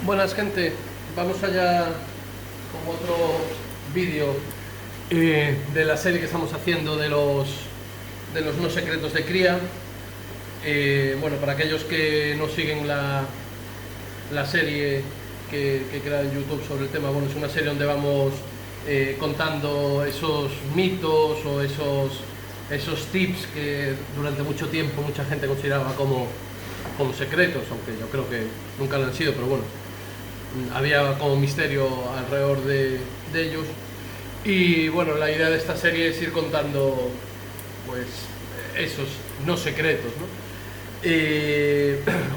Buenas gente, vamos allá con otro vídeo de la serie que estamos haciendo de los no secretos de cría. Bueno, para aquellos que no siguen la serie que crea en YouTube sobre el tema, bueno, es una serie donde vamos contando esos mitos o esos tips que durante mucho tiempo mucha gente consideraba como secretos, aunque yo creo que nunca lo han sido, pero bueno, había como misterio alrededor de ellos. Y bueno, la idea de esta serie es ir contando pues esos no secretos, ¿no?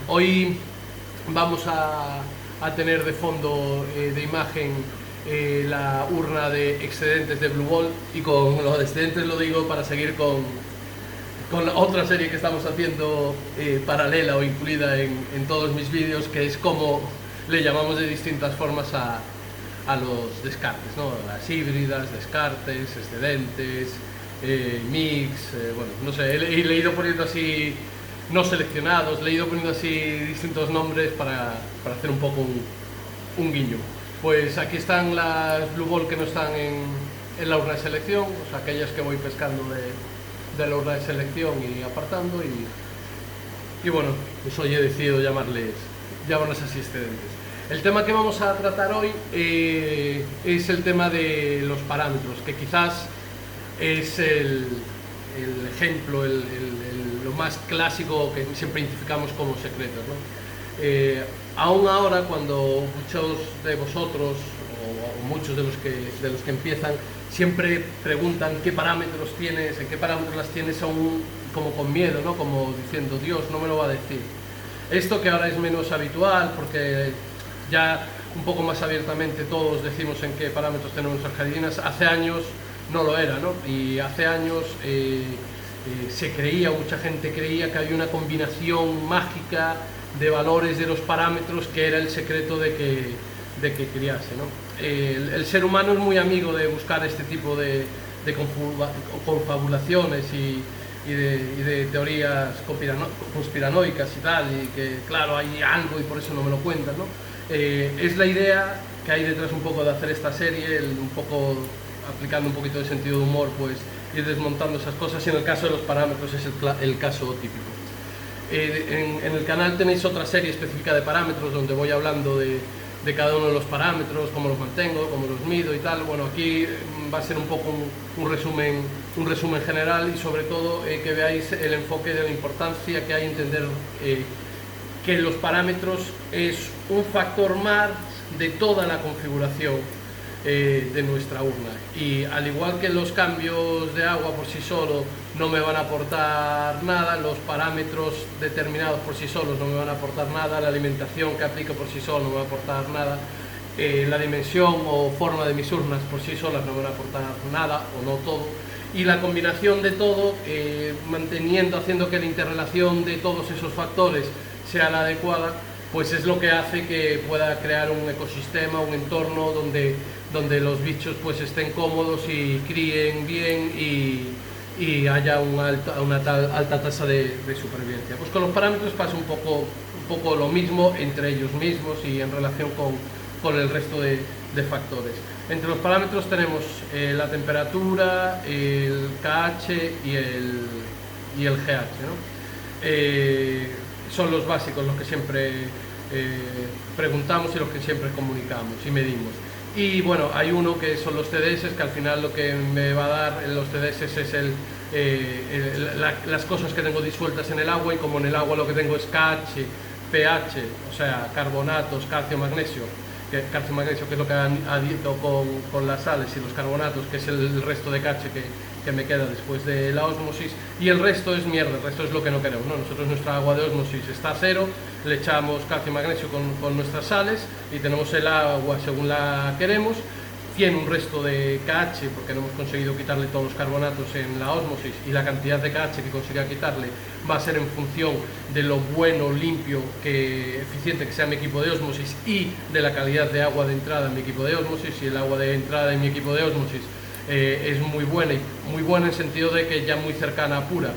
Hoy vamos a tener de fondo de imagen la urna de excedentes de Blue Ball, y con los excedentes lo digo para seguir con la otra serie que estamos haciendo paralela o incluida en todos mis vídeos, que es como le llamamos de distintas formas a los descartes, ¿no? Las híbridas, descartes, excedentes, mix, bueno, no sé, he leído poniendo así no seleccionados, le he ido poniendo así distintos nombres para hacer un poco un guiño. Pues aquí están las Blue Ball que no están en la urna de selección, o sea, aquellas que voy pescando de la urna de selección y apartando, y bueno, pues hoy he decidido llamarles así excedentes. El tema que vamos a tratar hoy es el tema de los parámetros, que quizás es el ejemplo, lo más clásico que siempre identificamos como secretos, ¿no? Aún ahora, cuando muchos de vosotros o muchos de los que empiezan siempre preguntan qué parámetros tienes, en qué parámetros las tienes, aún como con miedo, ¿no? Como diciendo, Dios, no me lo va a decir. Esto que ahora es menos habitual, porque ya un poco más abiertamente todos decimos en qué parámetros tenemos nuestras jardinas, hace años no lo era, ¿no? Y hace años se creía, mucha gente creía que había una combinación mágica de valores de los parámetros que era el secreto de que criase, ¿no? El ser humano es muy amigo de buscar este tipo de confabulaciones y de teorías conspiranoicas y tal, y que claro, hay algo y por eso no me lo cuentan, ¿no? Es la idea que hay detrás un poco de hacer esta serie, un poco aplicando un poquito de sentido de humor, pues ir desmontando esas cosas, y en el caso de los parámetros es el caso típico. En el canal tenéis otra serie específica de parámetros donde voy hablando de cada uno de los parámetros, cómo los mantengo, cómo los mido y tal. Bueno, aquí va a ser un poco un resumen general, y sobre todo que veáis el enfoque de la importancia que hay en entender que los parámetros es un factor más de toda la configuración de nuestra urna, y al igual que los cambios de agua por sí solos no me van a aportar nada, los parámetros determinados por sí solos no me van a aportar nada, la alimentación que aplico por sí solo no me va a aportar nada, la dimensión o forma de mis urnas por sí solas no me van a aportar nada o no todo, y la combinación de todo, haciendo que la interrelación de todos esos factores sea la adecuada, pues es lo que hace que pueda crear un ecosistema, un entorno donde los bichos pues estén cómodos y críen bien y haya una alta tasa de supervivencia. Pues con los parámetros pasa un poco lo mismo entre ellos mismos y en relación con el resto de factores. Entre los parámetros tenemos la temperatura, el KH y el GH, ¿no? Son los básicos, los que siempre preguntamos y los que siempre comunicamos y medimos. Y bueno, hay uno que son los TDS, que al final lo que me va a dar los TDS es las cosas que tengo disueltas en el agua, y como en el agua lo que tengo es KH, pH, o sea, carbonatos, calcio, magnesio, que es lo que adito con las sales, y los carbonatos, que es el resto de KH que me queda después de la ósmosis, y el resto es mierda, el resto es lo que no queremos, ¿no? Nosotros, nuestra agua de ósmosis está a cero, le echamos calcio y magnesio con nuestras sales y tenemos el agua según la queremos. Tiene un resto de KH porque no hemos conseguido quitarle todos los carbonatos en la ósmosis, y la cantidad de KH que consiga quitarle va a ser en función de lo bueno, limpio, eficiente que sea mi equipo de ósmosis, y de la calidad de agua de entrada en mi equipo de ósmosis. Y el agua de entrada en mi equipo de ósmosis es muy buena, y muy buena en el sentido de que ya muy cercana a pura,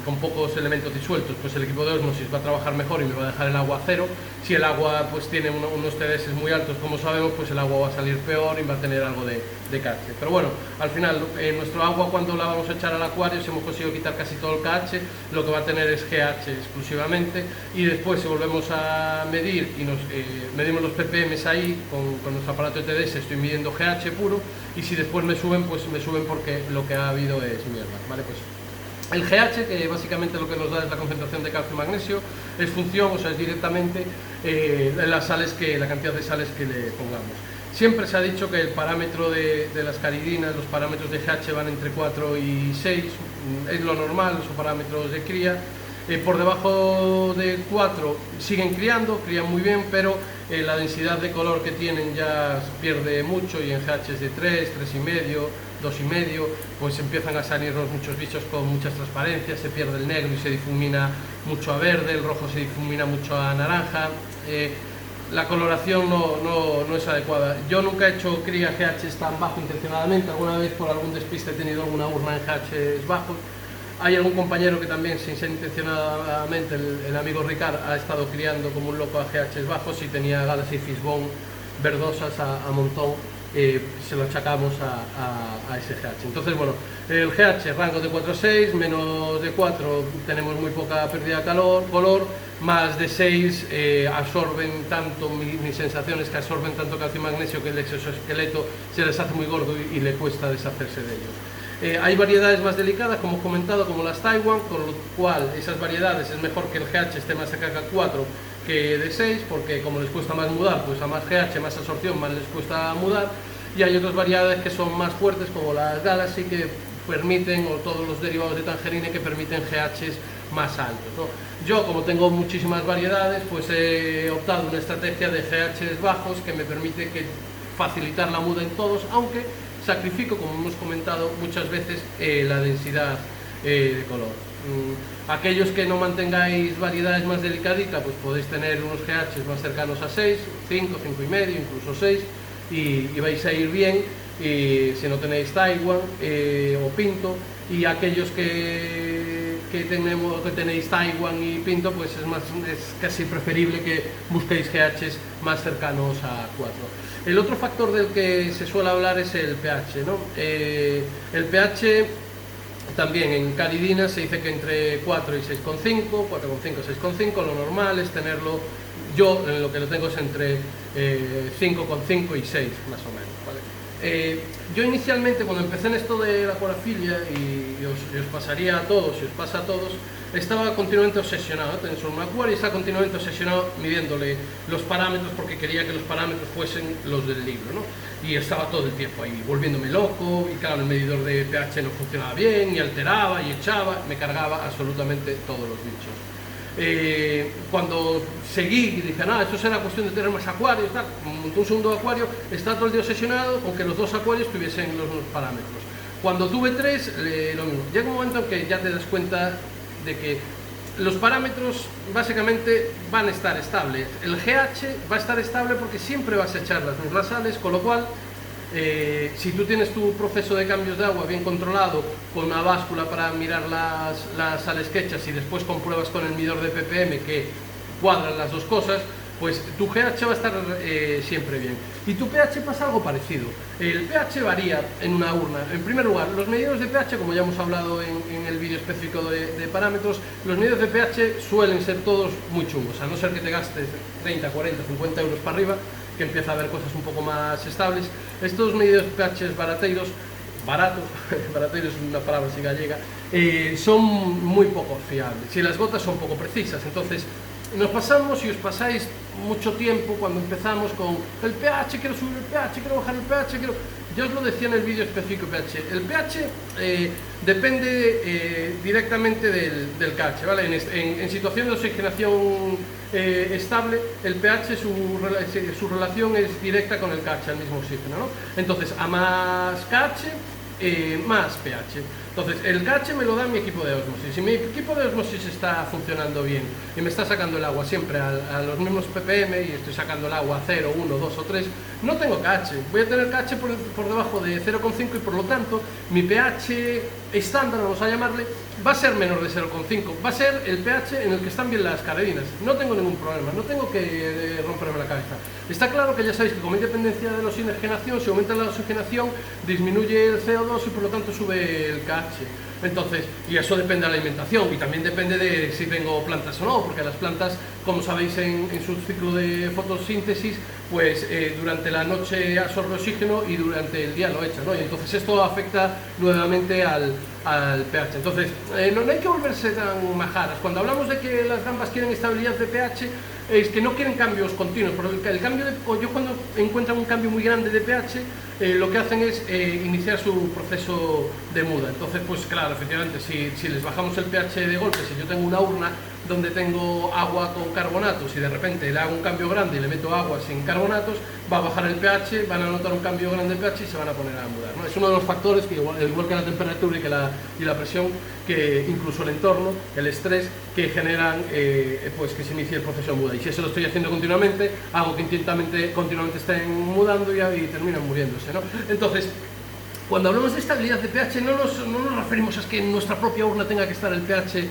con pocos elementos disueltos, pues el equipo de ósmosis va a trabajar mejor y me va a dejar el agua a cero. Si el agua pues tiene unos TDS muy altos, como sabemos, pues el agua va a salir peor y va a tener algo de KH. Pero bueno, al final, nuestro agua, cuando la vamos a echar al acuario, si hemos conseguido quitar casi todo el KH, lo que va a tener es GH exclusivamente, y después si volvemos a medir y medimos los ppm ahí con nuestro aparato de TDS, estoy midiendo GH puro, y si después me suben, pues me suben porque lo que ha habido es mierda, ¿vale? Pues el GH, que básicamente lo que nos da es la concentración de calcio y magnesio, es función, o sea, es directamente la cantidad de sales que le pongamos. Siempre se ha dicho que el parámetro de las caridinas, los parámetros de GH van entre 4 y 6, es lo normal, son parámetros de cría. Por debajo de 4 siguen crían muy bien, pero la densidad de color que tienen ya pierde mucho, y en GH es de 3, 3,5, 2,5, pues empiezan a salirnos muchos bichos con muchas transparencias, se pierde el negro y se difumina mucho a verde, el rojo se difumina mucho a naranja. La coloración no es adecuada. Yo nunca he hecho cría GH tan bajo intencionadamente, alguna vez por algún despiste he tenido alguna urna en GH bajos. Hay algún compañero que también, sin ser intencionadamente, el amigo Ricard, ha estado criando como un loco a GH bajos y tenía Galaxy Fishbone verdosas a montón. Se lo achacamos a ese GH. Entonces, bueno, el GH, rango de 4 a 6, menos de 4 tenemos muy poca pérdida de color, más de 6 absorben tanto, mis sensaciones que absorben tanto calcio y magnesio que el exoesqueleto se les hace muy gordo y le cuesta deshacerse de ellos. Hay variedades más delicadas, como he comentado, como las Taiwan, con lo cual esas variedades es mejor que el GH esté más cerca de 4 que de 6, porque como les cuesta más mudar, pues a más GH, más absorción, más les cuesta mudar. Y hay otras variedades que son más fuertes, como las Galaxy, que permiten, o todos los derivados de Tangerine, que permiten GHs más altos, ¿no? Yo, como tengo muchísimas variedades, pues he optado una estrategia de GHs bajos que me permite facilitar la muda en todos, aunque sacrifico, como hemos comentado muchas veces, la densidad de color. Aquellos que no mantengáis variedades más delicaditas, pues podéis tener unos GHs más cercanos a 6, 5, 5,5, incluso 6, y vais a ir bien, si no tenéis Taiwan o Pinto. Y aquellos que tenéis Taiwan y Pinto, pues es casi preferible que busquéis GHs más cercanos a 4. El otro factor del que se suele hablar es el pH, ¿no? El pH también en caridinas se dice que entre 4 y 6,5, 4,5 y 6,5, lo normal es tenerlo, yo lo que lo tengo es entre 5,5 y 6 más o menos, ¿vale? Yo inicialmente, cuando empecé en esto de la acuariofilia, y os pasaría a todos, y os pasa a todos, estaba continuamente obsesionado, tenéis un acuario y estaba continuamente obsesionado midiéndole los parámetros, porque quería que los parámetros fuesen los del libro, ¿no? Y estaba todo el tiempo ahí volviéndome loco, y claro, el medidor de pH no funcionaba bien, y alteraba y echaba, me cargaba absolutamente todos los bichos. Cuando seguí y dije, no, esto será cuestión de tener más acuarios, tal, monté un segundo acuario, estaba todo el día obsesionado con que los dos acuarios tuviesen los mismos parámetros. Cuando tuve 3, lo mismo. Llega un momento en que ya te das cuenta de que los parámetros básicamente van a estar estables. El GH va a estar estable porque siempre vas a echar las mismas sales, con lo cual si tú tienes tu proceso de cambios de agua bien controlado, con una báscula para mirar las sales que echas, y después compruebas con el medidor de ppm que cuadran las dos cosas, pues tu GH va a estar siempre bien. Y tu pH pasa algo parecido. El pH varía en una urna. En primer lugar, los medidores de pH, como ya hemos hablado en el vídeo específico de parámetros, los medidores de pH suelen ser todos muy chungos, a no ser que te gastes 30, 40, 50 euros para arriba, que empieza a haber cosas un poco más estables. Estos medidores de pH barateiros, barateiros es una palabra así gallega, son muy poco fiables, y las gotas son poco precisas. Entonces nos pasamos, y os pasáis mucho tiempo cuando empezamos con el pH, quiero subir el pH, quiero bajar el pH, yo os lo decía en el vídeo específico pH. El pH depende directamente del KH, ¿vale? En situación de oxigenación estable, el pH, su relación es directa con el KH, al mismo oxígeno, ¿no? Entonces, a más KH, más pH. Entonces, el KH me lo da mi equipo de ósmosis. Si mi equipo de ósmosis está funcionando bien y me está sacando el agua siempre a los mismos ppm, y estoy sacando el agua a 0, 1, 2 o 3, no tengo KH. Voy a tener KH por debajo de 0,5, y por lo tanto mi pH estándar, vamos a llamarle, va a ser menor de 0,5, va a ser el pH en el que están bien las caredinas, no tengo ningún problema, no tengo que romperme la cabeza. Está claro que ya sabéis que como hay dependencia de la oxigenación, si aumenta la oxigenación disminuye el CO2 y por lo tanto sube el KH. Entonces, y eso depende de la alimentación y también depende de si tengo plantas o no, porque las plantas, como sabéis, en su ciclo de fotosíntesis, pues durante la noche absorbe oxígeno y durante el día lo echa, ¿no? Y entonces esto afecta nuevamente al pH. Entonces, no hay que volverse tan majaras. Cuando hablamos de que las gambas quieren estabilidad de pH, es que no quieren cambios continuos, porque el cambio yo cuando encuentran un cambio muy grande de pH, lo que hacen es iniciar su proceso de muda. Entonces, pues claro, efectivamente, si les bajamos el pH de golpe, si yo tengo una urna donde tengo agua con carbonatos y de repente le hago un cambio grande y le meto agua sin carbonatos, va a bajar el pH, van a notar un cambio grande de pH y se van a poner a mudar, ¿no? Es uno de los factores que, igual que la temperatura y la presión, que incluso el entorno, el estrés, que generan pues que se inicie el proceso de muda. Y si eso lo estoy haciendo continuamente, hago que continuamente estén mudando y terminan muriéndose, ¿no? Entonces, cuando hablamos de estabilidad de pH, no nos referimos a que en nuestra propia urna tenga que estar el pH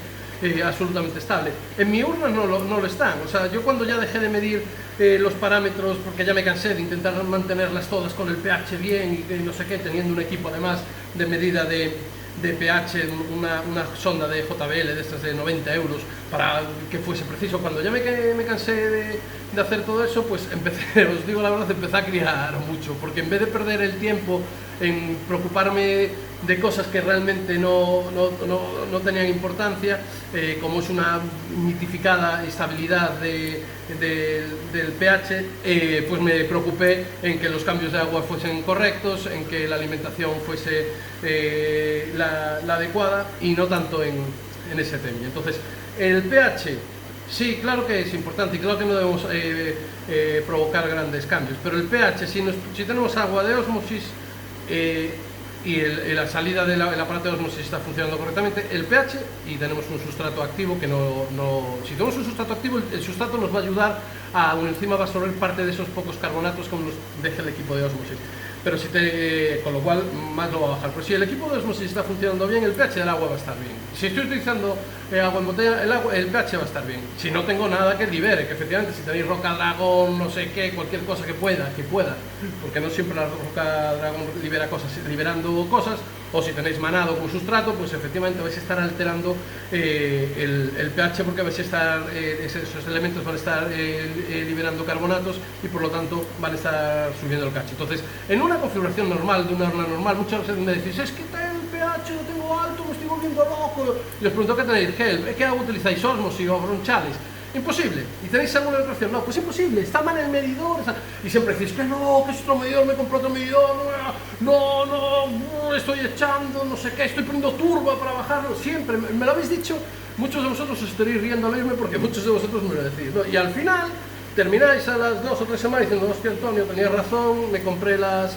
absolutamente estable. En mi urna no lo están. O sea, yo cuando ya dejé de medir los parámetros, porque ya me cansé de intentar mantenerlas todas con el pH bien y no sé qué, teniendo un equipo además de medida de pH, una sonda de JBL de estas de 90 euros para que fuese preciso. Cuando ya me cansé de hacer todo eso, pues empecé, os digo la verdad, empecé a criar mucho, porque en vez de perder el tiempo en preocuparme de cosas que realmente no tenían importancia, como es una mitificada estabilidad del pH, pues me preocupé en que los cambios de agua fuesen correctos, en que la alimentación fuese la adecuada y no tanto en ese tema. Entonces, el pH, sí, claro que es importante y claro que no debemos provocar grandes cambios, pero el pH, si tenemos agua de ósmosis, y la salida del aparato de osmosis está funcionando correctamente, el pH, y tenemos un sustrato activo que si tenemos un sustrato activo, el sustrato nos va a ayudar encima va a absorber parte de esos pocos carbonatos como nos deja el equipo de osmosis. Pero con lo cual más lo va a bajar. Pero si el equipo de osmosis está funcionando bien, el pH del agua va a estar bien. Si estoy utilizando agua en botella, el pH va a estar bien. Si no tengo nada que libere, que efectivamente si tenéis roca dragón, no sé qué, cualquier cosa que pueda, porque no siempre la roca dragón libera cosas, liberando cosas, o si tenéis manado con sustrato, pues efectivamente vais a estar alterando el pH, porque esos elementos van a estar liberando carbonatos y por lo tanto van a estar subiendo el pH. Entonces, en una configuración normal, de una urna normal, muchas veces me decís, es que el pH lo tengo alto, me estoy volviendo loco. Y os pregunto, ¿qué tenéis? ¿Qué agua utilizáis? ¿Osmosis o bronchales? Imposible. ¿Y tenéis alguna ecuación? No, pues imposible, está mal el medidor. Y siempre decís que no, que es otro medidor, me compro otro medidor, no, estoy echando, no sé qué, estoy poniendo turbo para bajarlo. Siempre, me lo habéis dicho, muchos de vosotros os estaréis riendo al oírme porque muchos de vosotros me lo decís, ¿no? Y al final termináis a las 2 o 3 semanas diciendo, hostia Antonio, tenías razón, me compré las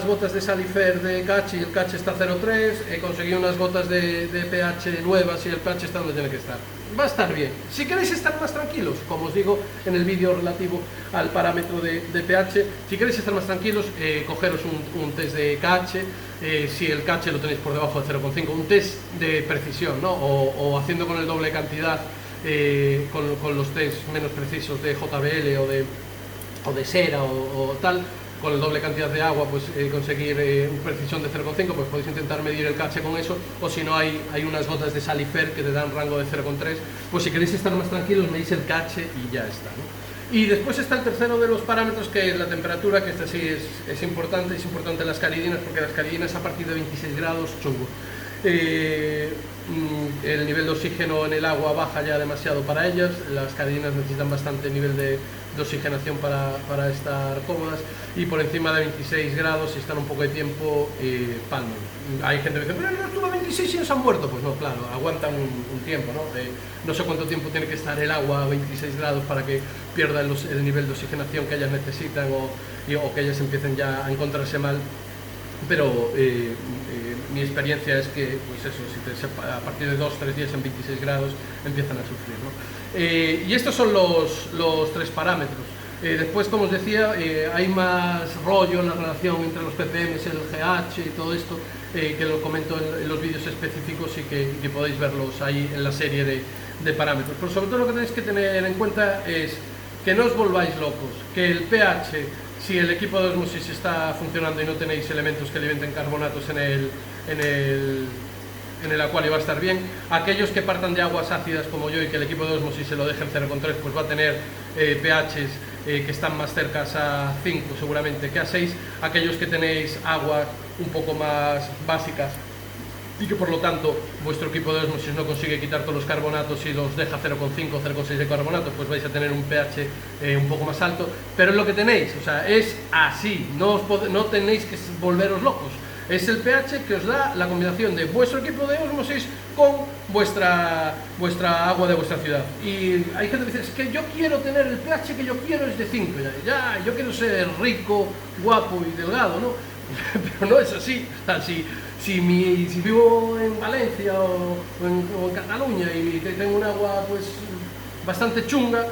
gotas de Salifer de KH y el KH está 0,3, conseguí unas gotas de pH nuevas y el pH está donde tiene que estar. Va a estar bien. Si queréis estar más tranquilos, como os digo en el vídeo relativo al parámetro de pH, si queréis estar más tranquilos, cogeros un test de KH, si el KH lo tenéis por debajo de 0,5, un test de precisión, ¿no? O haciendo con el doble cantidad, con los test menos precisos de JBL o de Sera o tal, con el doble cantidad de agua, pues conseguir precisión de 0,5, pues podéis intentar medir el KH con eso, o si no hay unas gotas de Salifer que te dan rango de 0,3, pues si queréis estar más tranquilos medís el KH y ya está, ¿no? Y después está el tercero de los parámetros, que es la temperatura, que esta sí es importante las caridinas, porque las caridinas a partir de 26 grados chungo. El nivel de oxígeno en el agua baja ya demasiado para ellas, las caridinas necesitan bastante nivel de oxigenación para estar cómodas, y por encima de 26 grados, si están un poco de tiempo, palman. Hay gente que dice, pero no estuvo a 26 y no se han muerto. Pues no, claro, aguantan un tiempo, ¿no? No sé cuánto tiempo tiene que estar el agua a 26 grados para que pierdan el nivel de oxigenación que ellas necesitan o que ellas empiecen ya a encontrarse mal, pero mi experiencia es que, pues eso, a partir de 2-3 días en 26 grados empiezan a sufrir, ¿no? Y estos son los 3 parámetros. Después, como os decía, hay más rollo en la relación entre los ppms, el GH y todo esto, que lo comento en los vídeos específicos y que podéis verlos ahí en la serie de parámetros. Pero sobre todo lo que tenéis que tener en cuenta es que no os volváis locos, que el pH, si el equipo de ósmosis está funcionando y no tenéis elementos que alimenten carbonatos en el acuario, va a estar bien. Aquellos que partan de aguas ácidas como yo y que el equipo de ósmosis se lo deje en 0,3, pues va a tener pHs que están más cercas a 5 seguramente que a 6. Aquellos que tenéis aguas un poco más básicas y que por lo tanto vuestro equipo de ósmosis no consigue quitar todos los carbonatos y los deja 0,5 o 0,6 de carbonatos, pues vais a tener un pH un poco más alto, pero es lo que tenéis, o sea, es así, no tenéis que volveros locos. Es el pH que os da la combinación de vuestro equipo de ósmosis con vuestra agua de vuestra ciudad. Y hay gente que dice, es que yo quiero tener el pH que yo quiero es de 5, ya, yo quiero ser rico, guapo y delgado, ¿no? Pero no es así. O sea, si vivo en Valencia o en Cataluña y tengo un agua pues bastante chunga,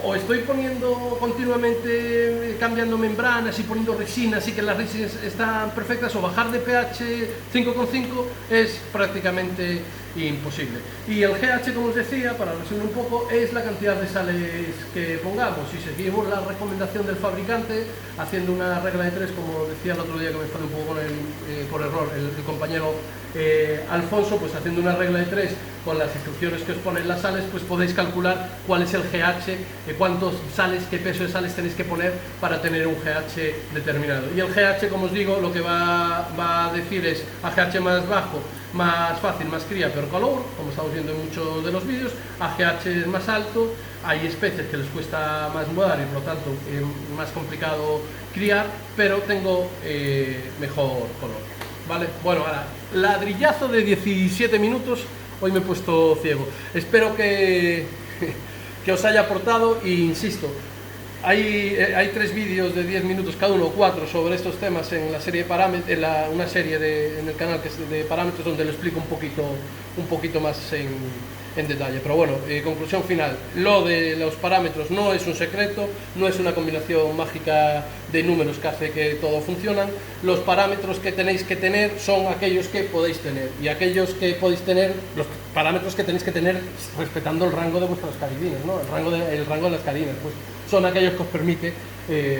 o estoy poniendo continuamente, cambiando membranas y poniendo resinas y que las resinas están perfectas, o bajar de pH 5,5 es prácticamente imposible. Y el GH, como os decía, para resumir un poco, es la cantidad de sales que pongamos. Si seguimos la recomendación del fabricante, haciendo una regla de 3, como decía el otro día que me enfadé un poco por error el compañero Alfonso, pues haciendo una regla de 3 con las instrucciones que os ponen las sales, pues podéis calcular cuál es el GH, cuántos sales, qué peso de sales tenéis que poner para tener un GH determinado. Y el GH, como os digo, lo que va a decir es a GH más bajo, más fácil, más cría, peor calor, como estamos viendo en muchos de los vídeos. A GH más alto, hay especies que les cuesta más mudar y por lo tanto más complicado criar, pero tengo mejor color. Vale, bueno, ahora, ladrillazo de 17 minutos, hoy me he puesto ciego. Espero que os haya aportado e insisto, hay 3 vídeos de 10 minutos cada uno, o 4, sobre estos temas en la serie de parámetros, una serie en el canal que es de parámetros, donde lo explico un poquito más en detalle. Pero bueno, conclusión final, lo de los parámetros no es un secreto, no es una combinación mágica de números que hace que todo funcione. Los parámetros que tenéis que tener son aquellos que podéis tener, y aquellos que podéis tener, los parámetros que tenéis que tener respetando el rango de vuestras caridinas, ¿no? el rango de las caridinas, pues son aquellos que os permite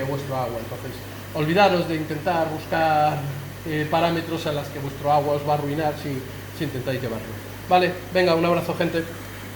vuestro agua. Entonces, olvidaros de intentar buscar parámetros a las que vuestro agua os va a arruinar si intentáis llevarlo. Vale, venga, un abrazo, gente.